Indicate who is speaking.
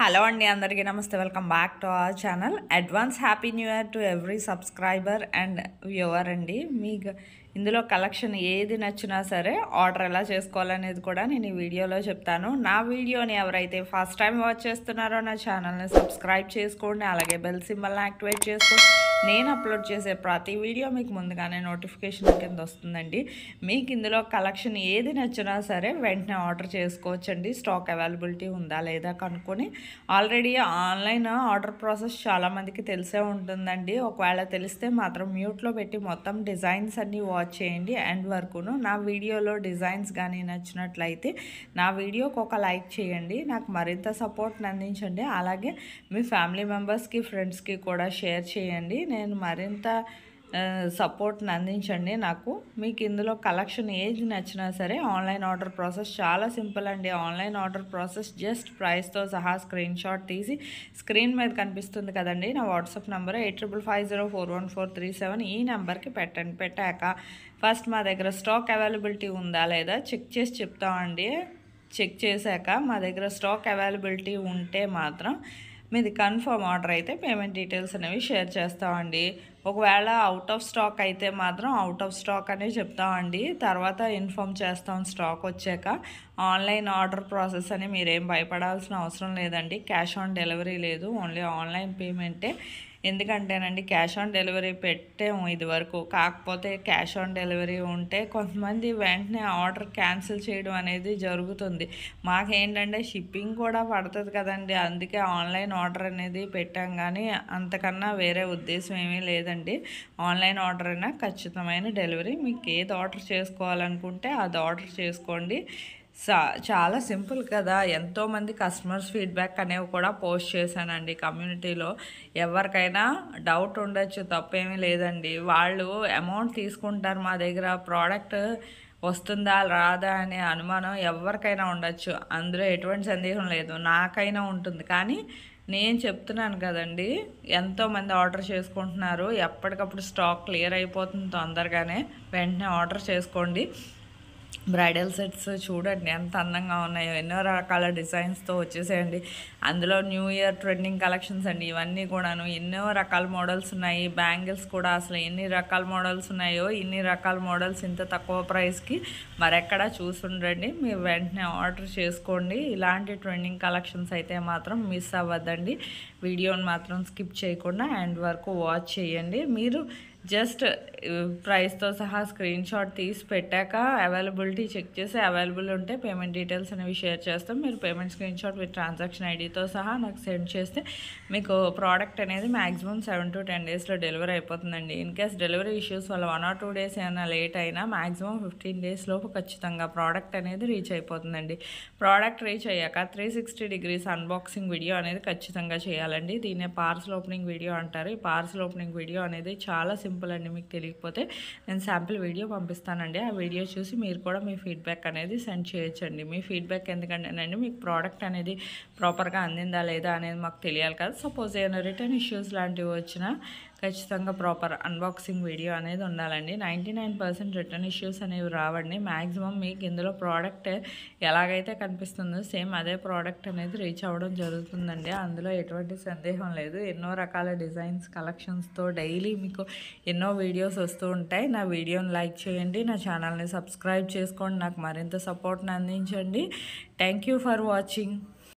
Speaker 1: Hello అండి, అందరికీ నమస్తే. Welcome back to our channel. Advance happy new year to every subscriber and viewer అండి. మీకు ఇందులో కలెక్షన్ ఏది నచ్చినా సరే ఆర్డర్ ఎలా చేసుకోవాలనేది కూడా నేను ఈ వీడియోలో చెప్తాను. నా వీడియోని ఎవరైతే ఫస్ట్ టైం వాచ్ చేస్తున్నారో నా ఛానల్ని సబ్స్క్రైబ్ చేసుకోండి, అలాగే బెల్ సింబల్ని యాక్టివేట్ చేసుకోండి. నేను అప్లోడ్ చేసే ప్రతి వీడియో మీకు ముందుగానే నోటిఫికేషన్ కింద వస్తుందండి. మీకు ఇందులో కలెక్షన్ ఏది నచ్చినా సరే వెంటనే ఆర్డర్ చేసుకోవచ్చండి. స్టాక్ అవైలబిలిటీ ఉందా లేదా కనుక్కొని. ఆల్రెడీ ఆన్లైన్ ఆర్డర్ ప్రాసెస్ చాలామందికి తెలిసే ఉంటుందండి. ఒకవేళ తెలిస్తే మాత్రం మ్యూట్లో పెట్టి మొత్తం డిజైన్స్ అన్నీ వాచ్ చేయండి ఎండ్ వరకును. నా వీడియోలో డిజైన్స్ కానీ నచ్చినట్లయితే నా వీడియోకి ఒక లైక్ చేయండి, నాకు మరింత సపోర్ట్ని అందించండి. అలాగే మీ ఫ్యామిలీ మెంబర్స్కి, ఫ్రెండ్స్కి కూడా షేర్ చేయండి. నేను మరింత సపోర్ట్ని అందించండి నాకు. మీకు ఇందులో కలెక్షన్ ఏది నచ్చినా సరే ఆన్లైన్ ఆర్డర్ ప్రాసెస్ చాలా సింపుల్ అండి. ఆన్లైన్ ఆర్డర్ ప్రాసెస్ జస్ట్ ప్రైస్తో సహా స్క్రీన్ షాట్ తీసి స్క్రీన్ మీద కనిపిస్తుంది కదండి నా వాట్సాప్ నెంబర్ 8550414437 ఈ నెంబర్కి పెట్టండి. పెట్టాక ఫస్ట్ మా దగ్గర స్టాక్ అవైలబిలిటీ ఉందా లేదా చెక్ చేసి చెప్తామండి. చెక్ చేశాక మా దగ్గర స్టాక్ అవైలబిలిటీ ఉంటే మాత్రం మీది కన్ఫర్మ్ ఆర్డర్ అయితే పేమెంట్ డీటెయిల్స్ అనేవి షేర్ చేస్తామండి. ఒకవేళ అవుట్ ఆఫ్ స్టాక్ అయితే మాత్రం అవుట్ ఆఫ్ స్టాక్ అనే చెప్తామండి. తర్వాత ఇన్ఫామ్ చేస్తాం స్టాక్ వచ్చాక. ఆన్లైన్ ఆర్డర్ ప్రాసెస్ అని మీరేం భయపడాల్సిన అవసరం లేదండి. క్యాష్ ఆన్ డెలివరీ లేదు, ఓన్లీ ఆన్లైన్ పేమెంటే. ఎందుకంటేనండి క్యాష్ ఆన్ డెలివరీ పెట్టాము ఇది వరకు. కాకపోతే క్యాష్ ఆన్ డెలివరీ ఉంటే కొంతమంది వెంటనే ఆర్డర్ క్యాన్సిల్ చేయడం అనేది జరుగుతుంది. మాకేంటంటే షిప్పింగ్ కూడా పడుతుంది కదండి, అందుకే ఆన్లైన్ ఆర్డర్ అనేది పెట్టాం. కానీ అంతకన్నా వేరే ఉద్దేశం ఏమీ లేదండి. ఆన్లైన్ ఆర్డర్ అయినా ఖచ్చితమైన డెలివరీ. మీకు ఏది ఆర్డర్ చేసుకోవాలనుకుంటే అది ఆర్డర్ చేసుకోండి. చాలా సింపుల్ కదా. ఎంతోమంది కస్టమర్స్ ఫీడ్బ్యాక్ అనేవి కూడా పోస్ట్ చేశానండి కమ్యూనిటీలో. ఎవరికైనా డౌట్ ఉండొచ్చు, తప్పేమీ లేదండి. వాళ్ళు అమౌంట్ తీసుకుంటారు, మా దగ్గర ప్రోడక్ట్ వస్తుందా రాదా అనే అనుమానం ఎవరికైనా ఉండొచ్చు. అందులో ఎటువంటి సందేహం లేదు, నాకైనా ఉంటుంది. కానీ నేను చెప్తున్నాను కదండి, ఎంతోమంది ఆర్డర్ చేసుకుంటున్నారు. ఎప్పటికప్పుడు స్టాక్ క్లియర్ అయిపోతుంది తొందరగానే. వెంటనే ఆర్డర్ చేసుకోండి. బ్రైడల్ సెట్స్ చూడండి ఎంత అందంగా ఉన్నాయో, ఎన్నో రకాల డిజైన్స్తో వచ్చేసేయండి. అందులో న్యూ ఇయర్ ట్రెండింగ్ కలెక్షన్స్ అండి ఇవన్నీ కూడాను. ఎన్నో రకాల మోడల్స్ ఉన్నాయి. బ్యాంగిల్స్ కూడా అసలు ఎన్ని రకాల మోడల్స్ ఉన్నాయో, ఇన్ని రకాల మోడల్స్ ఇంత తక్కువ ప్రైస్కి మరెక్కడా చూసుండండి. మీరు వెంటనే ఆర్డర్ చేసుకోండి. ఇలాంటి ట్రెండింగ్ కలెక్షన్స్ అయితే మాత్రం మిస్ అవ్వద్దండి. వీడియోని మాత్రం స్కిప్ చేయకుండా ఎండ్ వరకు వాచ్ చేయండి. మీరు జస్ట్ ప్రైస్తో సహా స్క్రీన్ షాట్ తీసి పెట్టాక అవైలబిలిటీ చెక్ చేసి అవైలబుల్ ఉంటే పేమెంట్ డీటెయిల్స్ అనేవి షేర్ చేస్తాం. మీరు payment screen shot with transaction ఐడితో సహా నాకు సెండ్ చేస్తే మీకు ప్రోడక్ట్ అనేది మ్యాక్సిమం 7 to 10 డేస్లో డెలివరీ అయిపోతుందండి. ఇన్ కేస్ డెలివరీ ఇష్యూస్ వల్ల 1 or 2 days ఏమైనా లేట్ అయినా మ్యాక్సిమం 15 days లోపు ఖచ్చితంగా ప్రోడక్ట్ అనేది రీచ్ అయిపోతుందండి. ప్రోడక్ట్ రీచ్ అయ్యాక 360 degrees అన్బాక్సింగ్ వీడియో అనేది ఖచ్చితంగా చేయాలండి. దీన్నే పార్సల్ ఓపెనింగ్ వీడియో అంటారు. ఈ పార్సల్ ఓపెనింగ్ వీడియో అనేది చాలా సింపుల్ అండి. మీకు తెలియకపోతే నేను శాంపిల్ వీడియో పంపిస్తానండి. ఆ వీడియో చూసి మీరు కూడా మీ ఫీడ్బ్యాక్ అనేది సెండ్ చేయొచ్చండి. మీ ఫీడ్బ్యాక్ ఎందుకంటేనండి మీకు ప్రోడక్ట్ అనేది ప్రాపర్గా అందిందా లేదా అనేది మాకు తెలియాలి కదా. సపోజ్ ఏమైనా రిటర్న్ ఇష్యూస్ లాంటివి వచ్చినా ఖచ్చితంగా ప్రాపర్ అన్బాక్సింగ్ వీడియో అనేది ఉండాలండి. 99% రిటర్న్ ఇష్యూస్ అనేవి రావండి. మ్యాక్సిమం మీకు ఇందులో ప్రోడక్ట్ ఎలాగైతే కనిపిస్తుందో సేమ్ అదే ప్రోడక్ట్ అనేది రీచ్ అవ్వడం జరుగుతుందండి. అందులో ఎటువంటి సందేహం లేదు. ఎన్నో రకాల డిజైన్స్ కలెక్షన్స్తో డైలీ మీకు ఎన్నో వీడియోస్ వస్తూ ఉంటాయి. నా వీడియోని లైక్ చేయండి, నా ఛానల్ని సబ్స్క్రైబ్ చేసుకోండి, నాకు మరింత సపోర్ట్ని అందించండి. Thank you for watching.